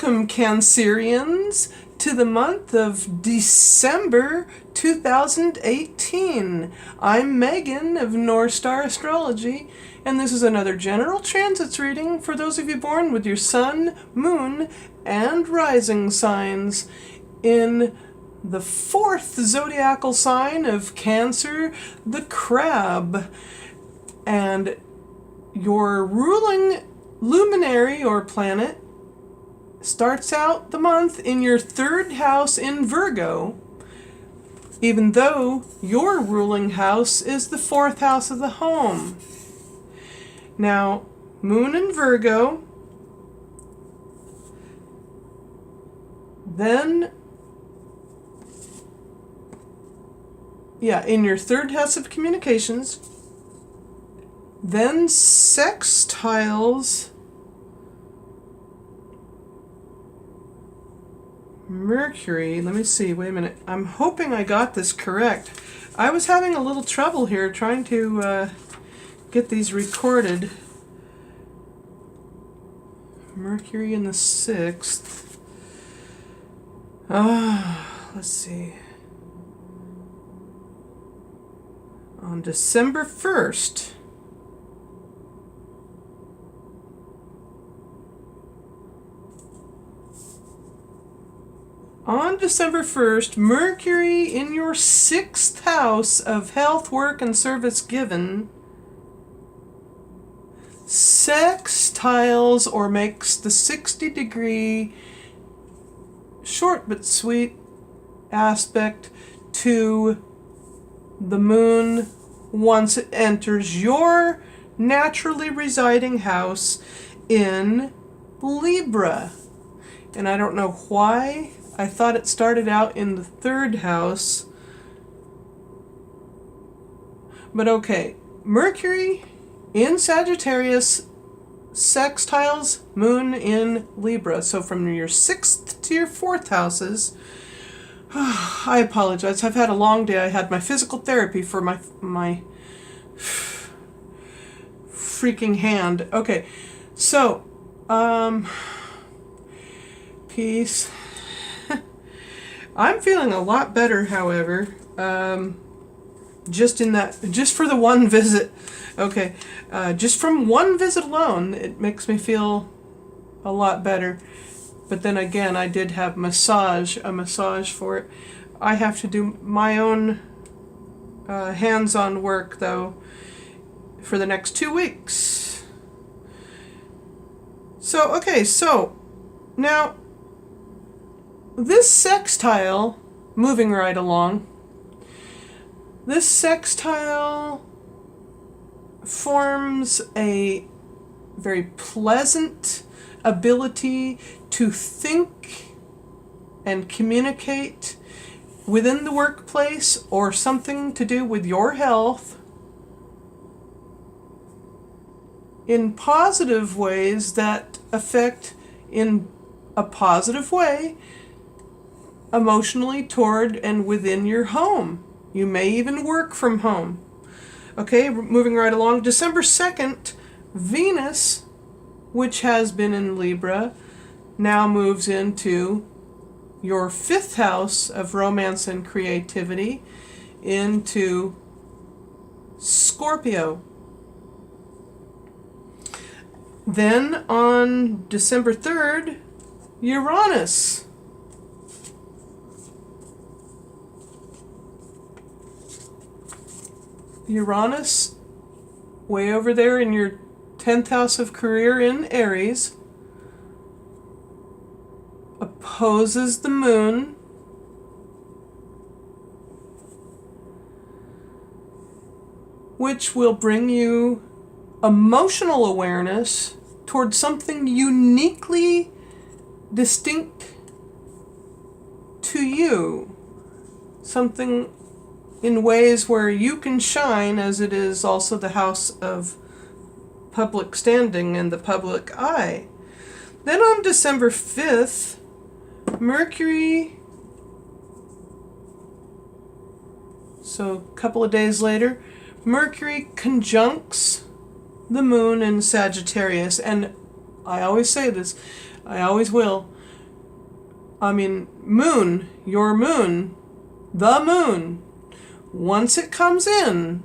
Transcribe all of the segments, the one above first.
Welcome, Cancerians, to the month of December 2018. I'm Megan of North Star Astrology, and this is another general transits reading for those of you born with your sun, moon, and rising signs in the fourth zodiacal sign of Cancer, the Crab. And your ruling luminary or planet starts out the month in your third house in Virgo, even though your ruling house is the fourth house of the home. Now, Moon in Virgo, then, in your third house of communications, then sextiles Mercury. Let me see, wait a minute. I'm hoping I got this correct. I was having a little trouble here trying to get these recorded. Mercury in the 6th. Let's see. On December 1st. On December 1st, Mercury in your 6th house of health, work, and service given sextiles or makes the 60-degree short but sweet aspect to the moon once it enters your naturally residing house in Libra. And I don't know why. I thought it started out in the third house. But okay, Mercury in Sagittarius sextiles Moon in Libra. So from your 6th to your 4th houses. I apologize. I've had a long day. I had my physical therapy for my freaking hand. Okay, so, peace. I'm feeling a lot better, however, just for the one visit. Okay, just from one visit alone, it makes me feel a lot better. But then again, I did have a massage for it. I have to do my own hands-on work, though, for the next 2 weeks. So, okay, so, now, this sextile, moving right along, this sextile forms a very pleasant ability to think and communicate within the workplace or something to do with your health in positive ways that affect in a positive way emotionally toward and within your home. You may even work from home. Okay, moving right along. December 2nd, Venus, which has been in Libra, now moves into your 5th house of romance and creativity, into Scorpio. Then on December 3rd, Uranus. Uranus, way over there in your 10th house of career in Aries, opposes the moon, which will bring you emotional awareness towards something uniquely distinct to you, something in ways where you can shine, as it is also the house of public standing and the public eye. Then on December 5th, Mercury, so a couple of days later, Mercury conjuncts the moon in Sagittarius. And I always say this, I always will, moon, your moon, the moon, once it comes in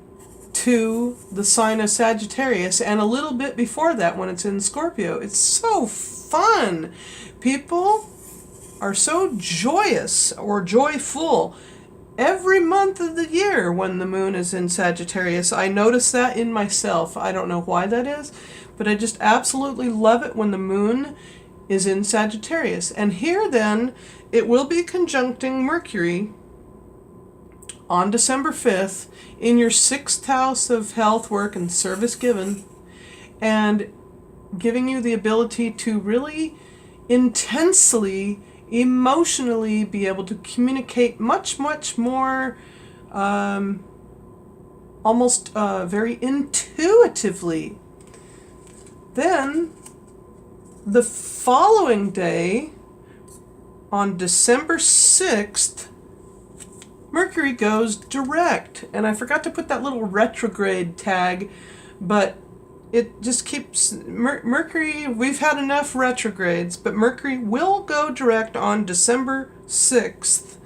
to the sign of Sagittarius, and a little bit before that when it's in Scorpio, it's so fun. People are so joyous or joyful every month of the year when the moon is in Sagittarius. I notice that in myself. I don't know why that is, but I just absolutely love it when the moon is in Sagittarius. And here then, it will be conjuncting Mercury on December 5th in your 6th house of health, work, and service given, and giving you the ability to really intensely, emotionally be able to communicate much, much more, almost very intuitively. Then, the following day, on December 6th, Mercury goes direct. And I forgot to put that little retrograde tag, but it just keeps... Mercury, we've had enough retrogrades, but Mercury will go direct on December 6th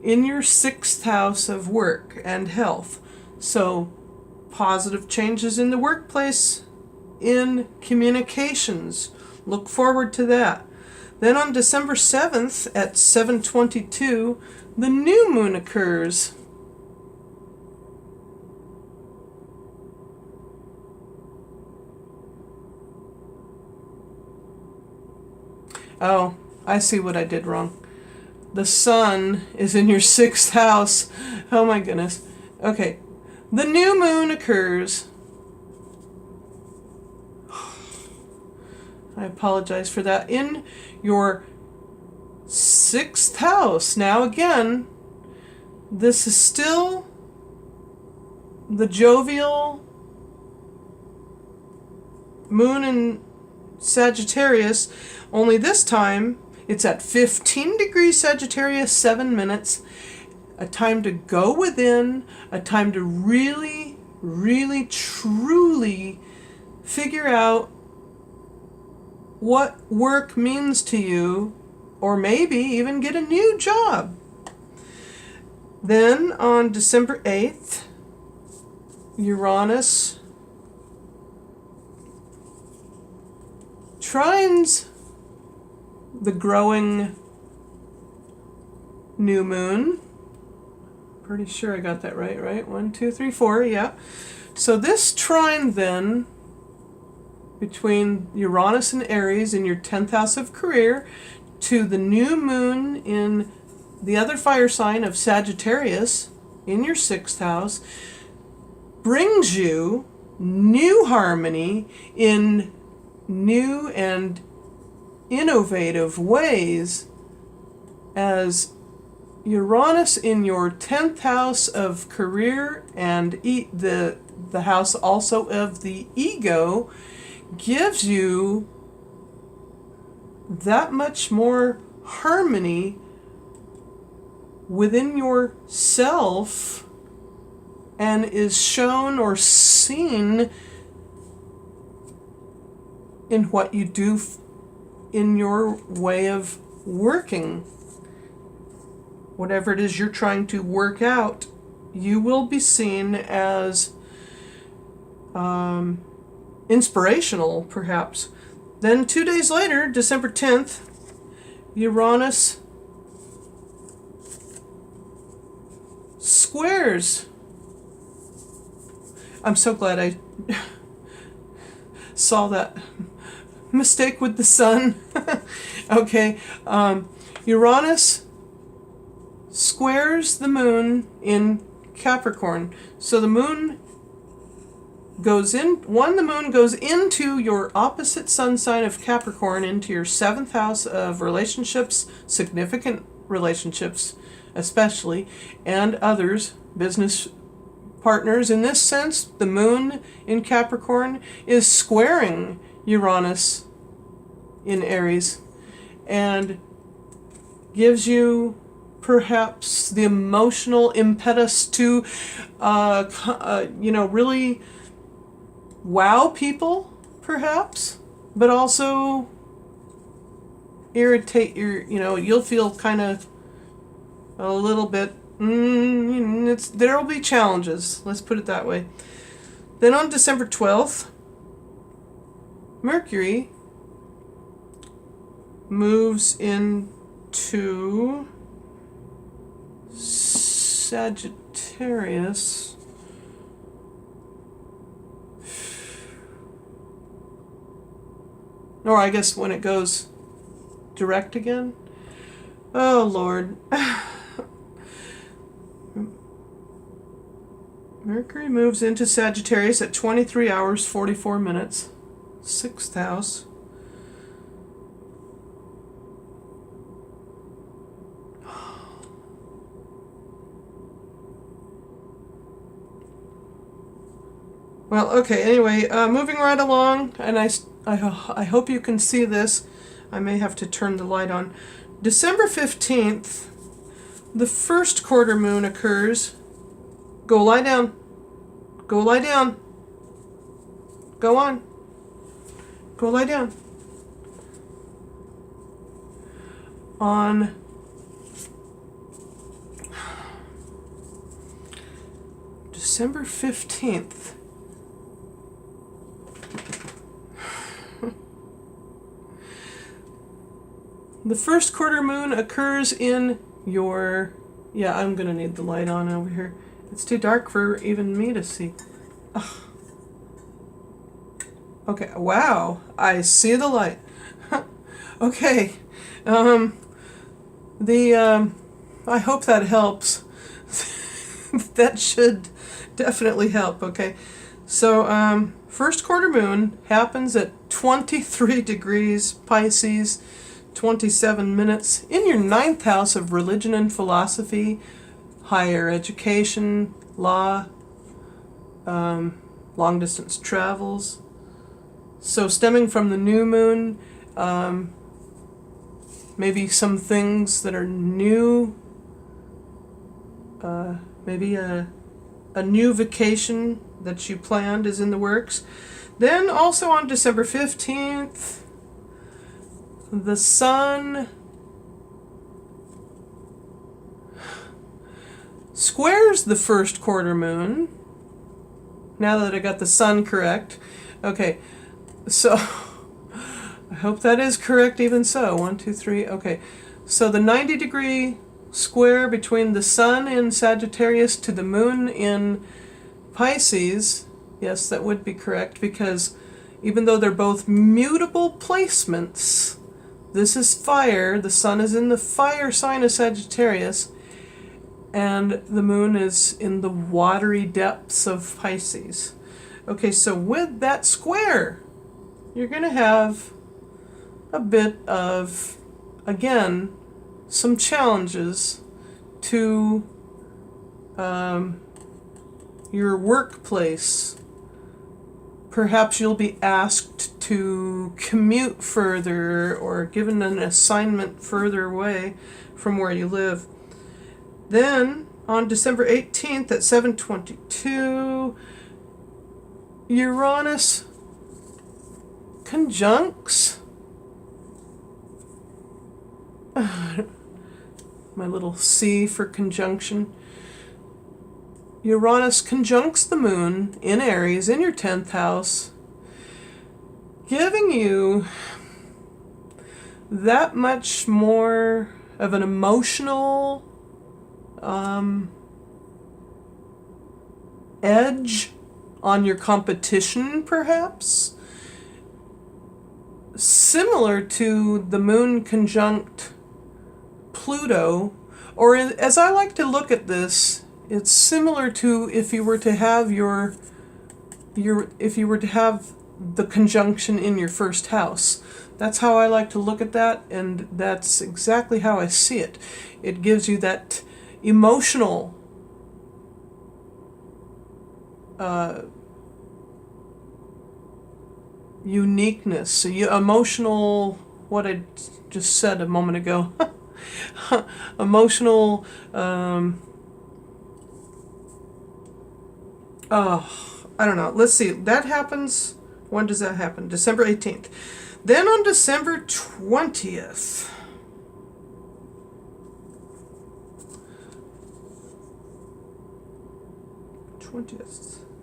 in your 6th house of work and health. So, positive changes in the workplace, in communications. Look forward to that. Then on December 7th at 7:22, the new moon occurs. Oh, I see what I did wrong. The sun is in your 6th house. Oh my goodness. Okay. The new moon occurs. I apologize for that. In your 6th house. Now again, this is still the jovial moon in Sagittarius, only this time it's at 15 degrees Sagittarius, 7 minutes. A time to go within, a time to really, really, truly figure out what work means to you, or maybe even get a new job. Then on December 8th, Uranus trines the growing new moon. Pretty sure I got that right? 1, 2, 3, 4, yeah. So this trine then between Uranus and Aries in your 10th house of career to the new moon in the other fire sign of Sagittarius in your 6th house brings you new harmony in new and innovative ways, as Uranus in your 10th house of career and the house also of the ego gives you that much more harmony within yourself, and is shown or seen in what you do in your way of working. Whatever it is you're trying to work out, you will be seen as inspirational, perhaps. Then 2 days later, December 10th, Uranus squares. I'm so glad I saw that mistake with the sun. Okay, Uranus squares the moon in Capricorn. So the moon goes in, the moon goes into your opposite sun sign of Capricorn, into your 7th house of relationships, significant relationships especially, and others, business partners. In this sense, the moon in Capricorn is squaring Uranus in Aries, and gives you perhaps the emotional impetus to really wow people, perhaps, but also irritate you'll feel kind of a little bit, there'll be challenges, let's put it that way. Then on December 12th, Mercury moves into Sagittarius. Or I guess when it goes direct again. Oh, Lord. Mercury moves into Sagittarius at 23 hours, 44 minutes. 6th house. Well, okay, anyway, moving right along, and I hope you can see this. I may have to turn the light on. December 15th, the first quarter moon occurs. Go lie down. Go lie down. Go on. Go lie down. On December 15th, the first quarter moon occurs in your... Yeah, I'm going to need the light on over here. It's too dark for even me to see. Ugh. Okay, wow. I see the light. Okay. I hope that helps. That should definitely help, okay? So, first quarter moon happens at 23 degrees Pisces, 27 minutes, in your 9th house of religion and philosophy, higher education, law, long distance travels. So stemming from the new moon, maybe some things that are new, maybe a new vacation that you planned is in the works. Then also on December 15th, the sun squares the first quarter moon. Now that I got the sun correct. Okay, so I hope that is correct even so. 1, 2, 3, okay. So the 90-degree square between the sun in Sagittarius to the moon in Pisces, yes, that would be correct, because even though they're both mutable placements, this is fire, the sun is in the fire sign of Sagittarius, and the moon is in the watery depths of Pisces. Okay, so with that square, you're going to have a bit of, again, some challenges to your workplace. Perhaps you'll be asked to commute further or given an assignment further away from where you live. Then, on December 18th at 7:22, Uranus conjuncts my little C for conjunction. Uranus conjuncts the moon in Aries in your 10th house, giving you that much more of an emotional edge on your competition, perhaps. Similar to the moon conjunct Pluto, or as I like to look at this, it's similar to if you were to have if you were to have the conjunction in your first house. That's how I like to look at that, and that's exactly how I see it. It gives you that emotional uniqueness, emotional, what I just said a moment ago. Emotional, I don't know. Let's see. That happens. When does that happen? December 18th. Then on December 20th,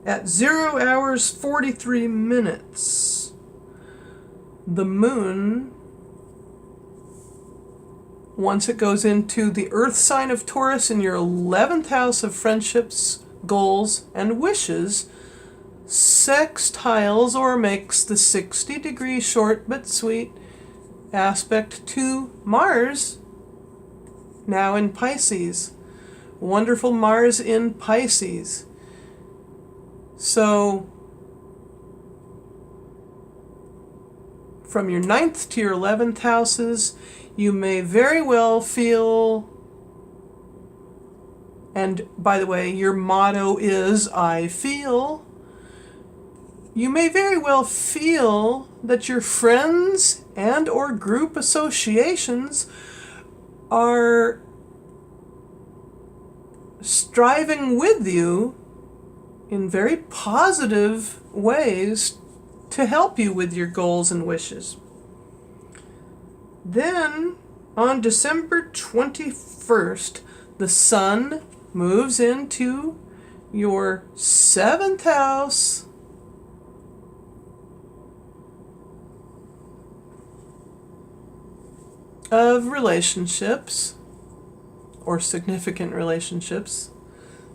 at 0 hours 43 minutes, the moon, once it goes into the earth sign of Taurus in your 11th house of friendships, goals, and wishes, sextiles or makes the 60-degree short but sweet aspect to Mars, now in Pisces. Wonderful Mars in Pisces. So, from your 9th to your 11th houses, you may very well feel, and by the way, your motto is, I feel. You may very well feel that your friends and or group associations are striving with you in very positive ways to help you with your goals and wishes. Then, on December 21st, the sun moves into your 7th house of relationships, or significant relationships,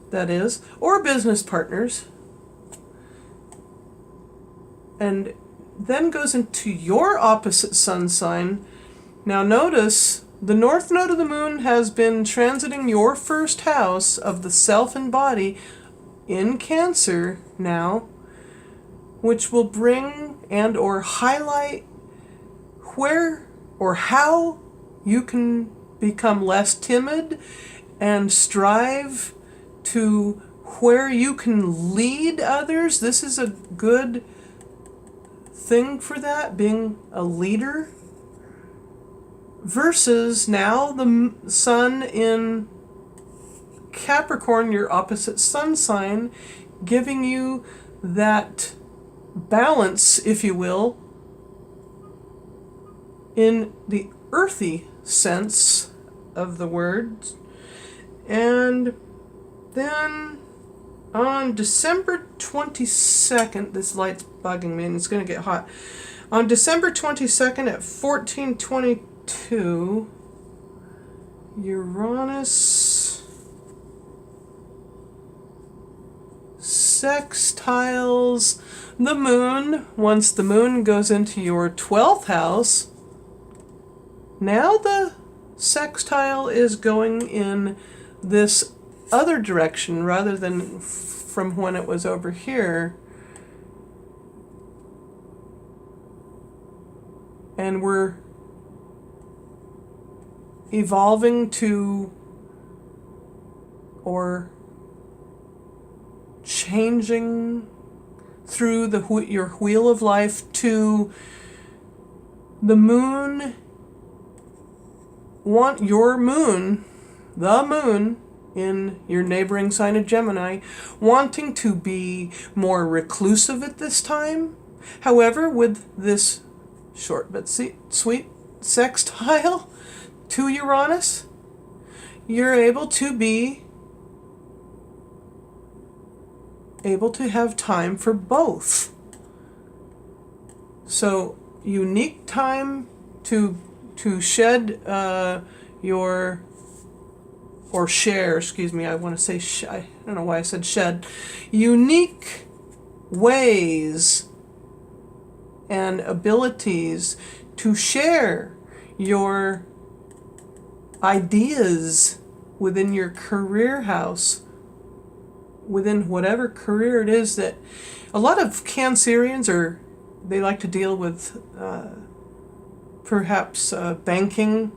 that is, or business partners, and then goes into your opposite sun sign. Now notice, the north node of the moon has been transiting your first house of the self and body in Cancer now, which will bring and or highlight where or how you can become less timid and strive to where you can lead others. This is a good thing for that, being a leader. Versus now the sun in Capricorn, your opposite sun sign, giving you that balance, if you will, in the earthy sense of the word. And then on December 22nd, this light's bugging me and it's going to get hot. On December 22nd at 14:22, Uranus sextiles the moon. Once the moon goes into your 12th house, now the sextile is going in this other direction rather than from when it was over here. And we're evolving to, or changing through your wheel of life to the moon. The moon in your neighboring sign of Gemini, wanting to be more reclusive at this time. However, with this short but sweet sextile to Uranus, you're able to have time for both. So, unique time to shed share, I want to say I don't know why I said shed. Unique ways and abilities to share your ideas within your career house, within whatever career it is that a lot of Cancerians they like to deal with perhaps banking,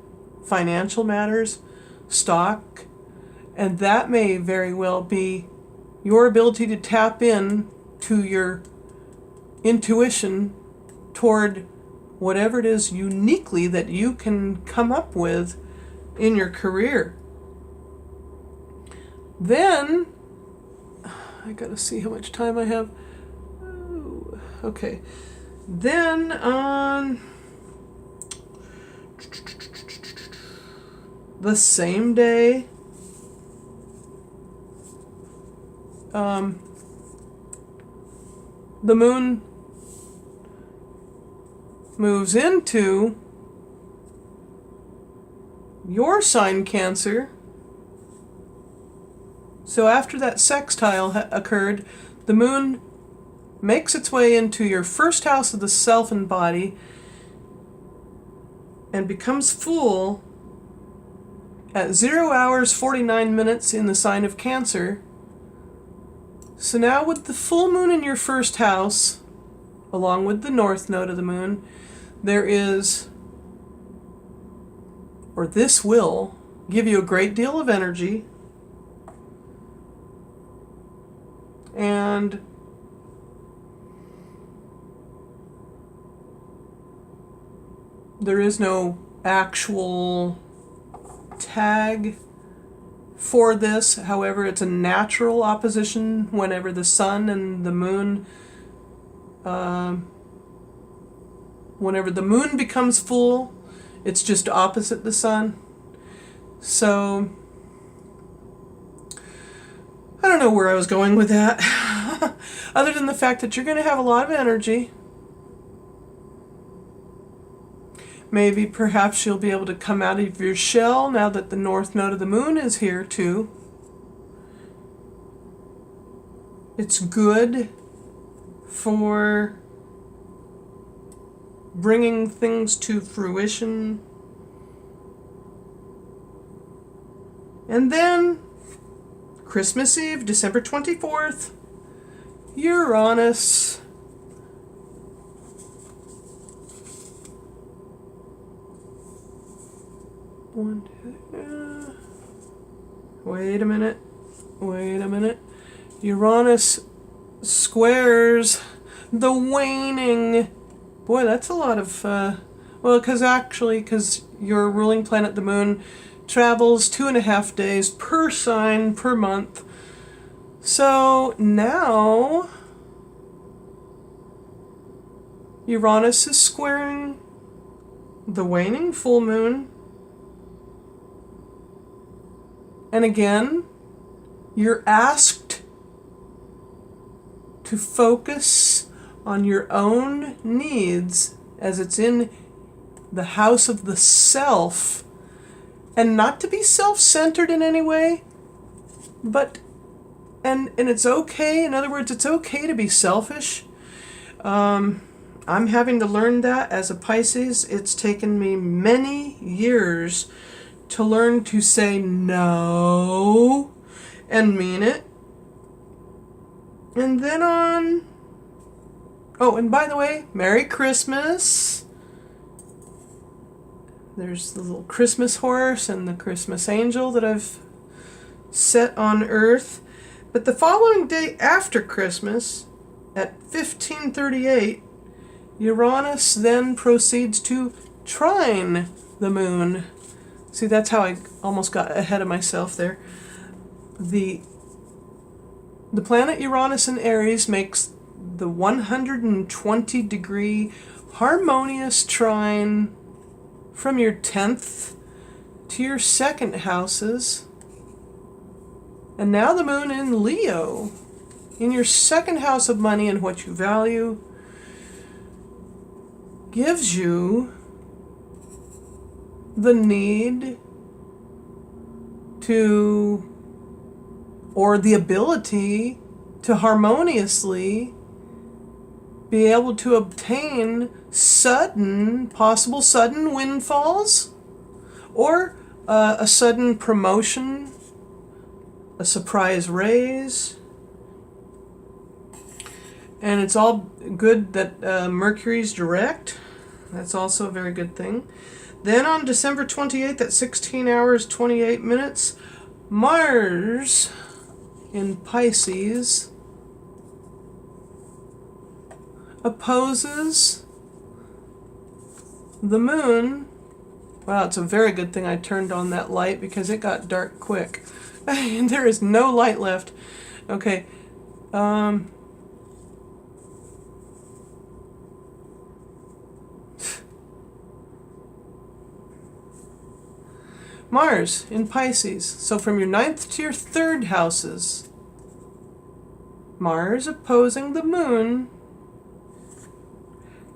financial matters, stock, and that may very well be your ability to tap in to your intuition toward whatever it is uniquely that you can come up with in your career. Then, I gotta see how much time I have. Okay. Then on the same day the moon moves into your sign, Cancer. So after that sextile occurred, the moon makes its way into your first house of the self and body and becomes full at 0 hours 49 minutes in the sign of Cancer. So now with the full moon in your first house, along with the north node of the moon, there is, or this will, give you a great deal of energy. And there is no actual tag for this. However, it's a natural opposition whenever the sun and the moon, whenever the moon becomes full, it's just opposite the sun. So, I don't know where I was going with that. Other than the fact that you're going to have a lot of energy. Maybe perhaps you'll be able to come out of your shell now that the north node of the moon is here too. It's good for bringing things to fruition. And then Christmas Eve, December 24th, Uranus. Wait a minute. Uranus squares the waning. Boy, that's a lot of, because your ruling planet, the moon, travels 2.5 days per sign per month. So now Uranus is squaring the waning full moon. And again, you're asked to focus on your own needs as it's in the house of the self, and not to be self-centered in any way, but and it's okay. In other words, it's okay to be selfish. I'm having to learn that as a Pisces. It's taken me many years to learn to say no and mean it. And then and by the way, Merry Christmas. There's the little Christmas horse and the Christmas angel that I've set on Earth. But the following day after Christmas, at 1538, Uranus then proceeds to trine the moon. See, that's how I almost got ahead of myself there. The planet Uranus in Aries makes the 120-degree harmonious trine from your 10th to your 2nd houses. And now the moon in Leo, in your 2nd house of money and what you value, gives you the need to, or the ability to harmoniously be able to obtain possible sudden windfalls, or a sudden promotion, a surprise raise. And it's all good that Mercury's direct. That's also a very good thing. Then on December 28th at 16 hours 28 minutes, Mars in Pisces opposes the moon. Wow, it's a very good thing I turned on that light because it got dark quick. There is no light left. Okay. Mars in Pisces. So from your 9th to your 3rd houses, Mars opposing the moon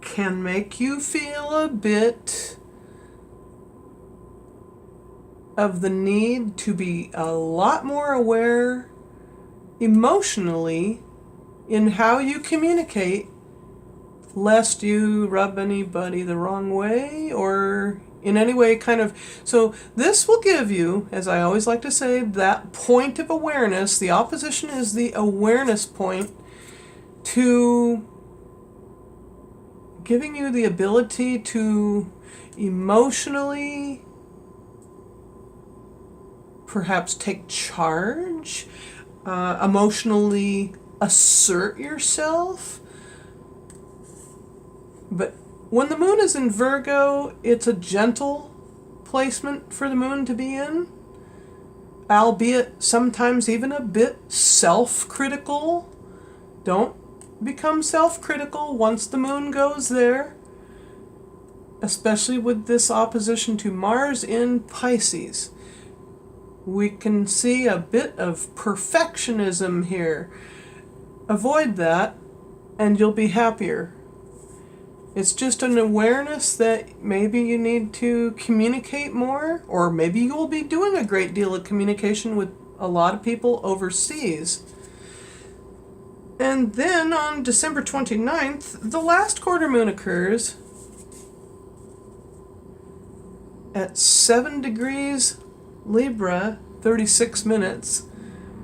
can make you feel a bit of the need to be a lot more aware emotionally in how you communicate, lest you rub anybody the wrong way or in any way so this will give you, as I always like to say, that point of awareness. The opposition is the awareness point to giving you the ability to emotionally perhaps take charge, emotionally assert yourself. But when the moon is in Virgo, it's a gentle placement for the moon to be in, albeit sometimes even a bit self-critical. Don't become self-critical once the moon goes there, especially with this opposition to Mars in Pisces. We can see a bit of perfectionism here. Avoid that and you'll be happier. It's just an awareness that maybe you need to communicate more, or maybe you will be doing a great deal of communication with a lot of people overseas. And then on December 29th, the last quarter moon occurs at 7 degrees Libra, 36 minutes,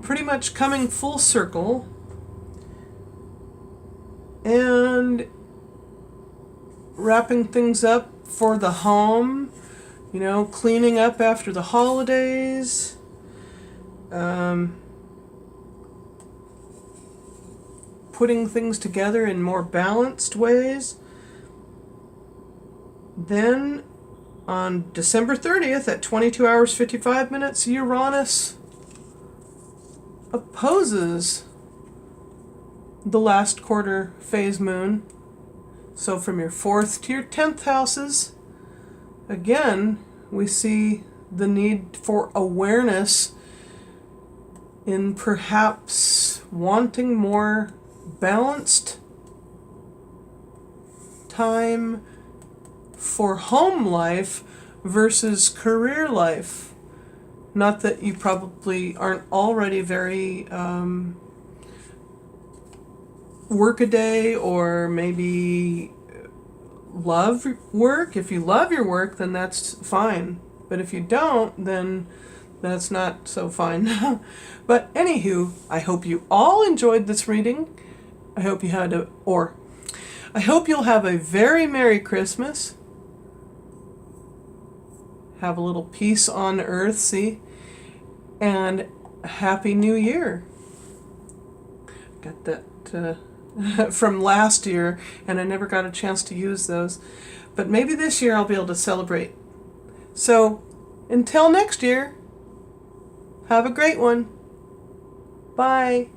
pretty much coming full circle. And wrapping things up for the home, cleaning up after the holidays, putting things together in more balanced ways. Then on December 30th at 22 hours 55 minutes, Uranus opposes the last quarter phase moon. So from your 4th to your 10th houses, again, we see the need for awareness in perhaps wanting more balanced time for home life versus career life. Not that you probably aren't already very workaday or maybe love work. If you love your work, then that's fine. But if you don't, then that's not so fine. But anywho, I hope you all enjoyed this reading. I hope you'll have a very Merry Christmas. Have a little peace on earth, see? And Happy New Year. Got that from last year, and I never got a chance to use those. But maybe this year I'll be able to celebrate. So, until next year, have a great one. Bye.